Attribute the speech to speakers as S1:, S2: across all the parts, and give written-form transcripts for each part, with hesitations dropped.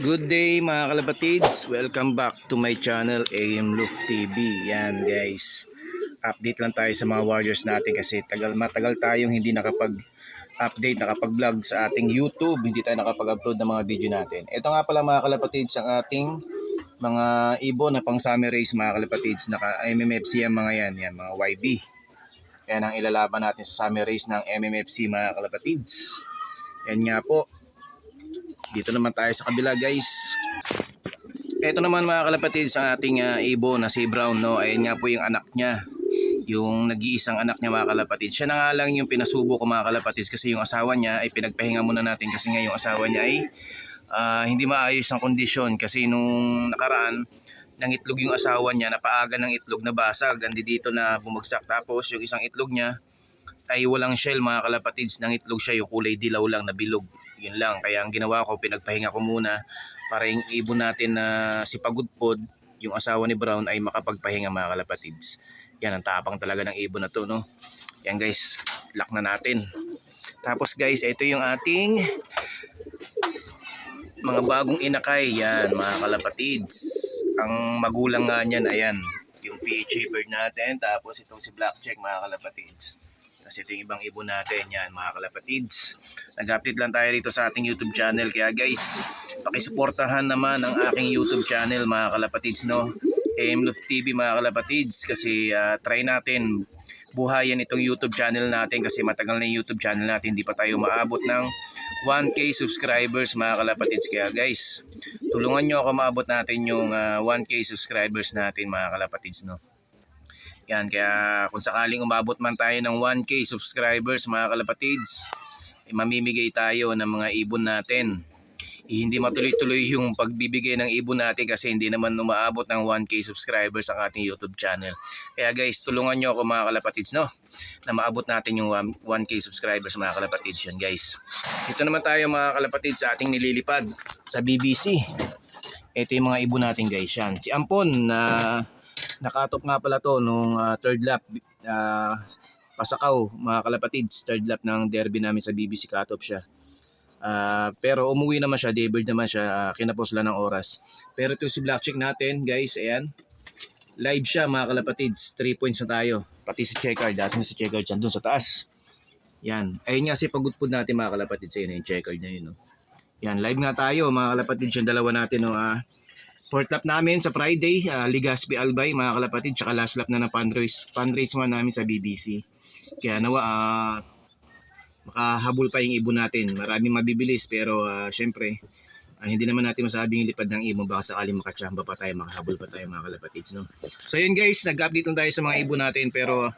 S1: Good day mga kalapatids, welcome back to my channel AM Luf TV. Yan guys, update lang tayo sa mga warriors natin kasi matagal tayong hindi nakapag-update, nakapag-vlog sa ating YouTube. Hindi tayo nakapag-upload ng mga video natin. Ito nga pala mga kalapatids ang ating mga ibon na pang summer race mga kalapatids. Naka MMFC ang mga yan mga YB. Yan ang ilalaban natin sa summer race ng MMFC mga kalapatids. Yan nga po. Dito naman tayo sa kabila guys. Ito naman mga kalapatids ang ating ibon na si Brown, no. Ayan nga po yung anak niya. Yung nag-iisang anak niya mga kalapatids. Siya na nga lang yung pinasubo ko mga kalapatids kasi yung asawa niya ay pinagpahinga muna natin kasi nga yung asawa niya ay hindi maayos ang kondisyon kasi nung nakaraan ng itlog yung asawa niya, napaaga ng itlog na basag, andi dito na bumagsak. Tapos yung isang itlog niya ay walang shell mga kalapatids, ng itlog siya yung kulay dilaw lang na bilog. Yun lang, kaya ang ginawa ko, pinagpahinga ko muna para yung ibon natin na si Pagudpod, yung asawa ni Brown, ay makapagpahinga mga kalapatids. Yan, ang tapang talaga ng ibon na to, no? Yan guys, lock na natin. Tapos guys, ito yung ating mga bagong inakay. Yan mga kalapatids. Ang magulang nga niyan, ayan, yung PHA bird natin. Tapos itong si Blackcheck mga kalapatids. Kasi ito yung ibang ibon natin, yan mga kalapatids. Nag-update lang tayo rito sa ating YouTube channel. Kaya guys, pakisuportahan naman ang aking YouTube channel mga kalapatids, no? AM Luf TV mga kalapatids. Kasi try natin buhayan itong YouTube channel natin kasi matagal na yung YouTube channel natin. Hindi pa tayo maabot ng 1K subscribers mga kalapatids. Kaya guys, tulungan nyo ako maabot natin yung 1K subscribers natin mga kalapatids, no? Yan, kaya kung sakaling umabot man tayo ng 1K subscribers mga kalapatids, mamimigay tayo ng mga ibon natin. Hindi matuloy-tuloy yung pagbibigay ng ibon natin kasi hindi naman umaabot ng 1K subscribers ang ating YouTube channel. Kaya guys, tulungan nyo ako mga kalapatids, no? Na maabot natin yung 1K subscribers mga kalapatids. Yan guys. Ito naman tayo mga kalapatids sa ating nililipad sa BBC. Ito yung mga ibon natin guys. Yan. Si Ampon na nakatop nga pala to nung third lap, Pasakaw mga kalapatids, third lap ng derby namin sa BBC, katop siya. Pero umuwi naman siya, daybird naman siya, kinapos lang ng oras. Pero ito si Blackcheck natin guys, ayan, live siya mga kalapatids, 3 points na tayo. Pati si Checkered, asan si Checkered dyan, dun sa taas. Yan, ayun nga si Pagudpod natin mga kalapatids, ayun yung Checkered na yun, no? Yan, live nga tayo mga kalapatids, yung dalawa natin, no? Fourth lap namin sa Friday, Ligaspi Albay mga kalapatid, tsaka last lap na ng fundraise man namin sa BBC. Kaya nawa makahabol pa yung ibon natin. Maraming mabibilis pero syempre hindi naman natin masabing lipad ng ibon, baka sakaling makachamba pa tayo, makahabol pa tayo mga kalapatids, no? So yun guys, nag-update lang tayo sa mga ibon natin pero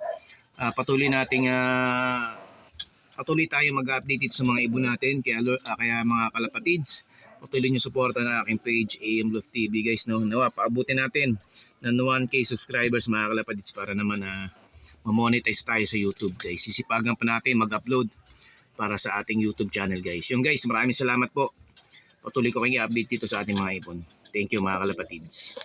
S1: patuloy tayo mag-update dito sa mga ibon natin. Kaya mga kalapatids, patuloy nyo suporta ng aking page AM Luf TV guys, no? Nawa, paabutin natin ng 1K subscribers mga kalapatids para naman ma-monetize tayo sa YouTube guys. Sisipagan pa natin mag-upload para sa ating YouTube channel guys. Yung guys, maraming salamat po. Patuloy ko kayong i-update dito sa ating mga ibon. Thank you mga kalapatids.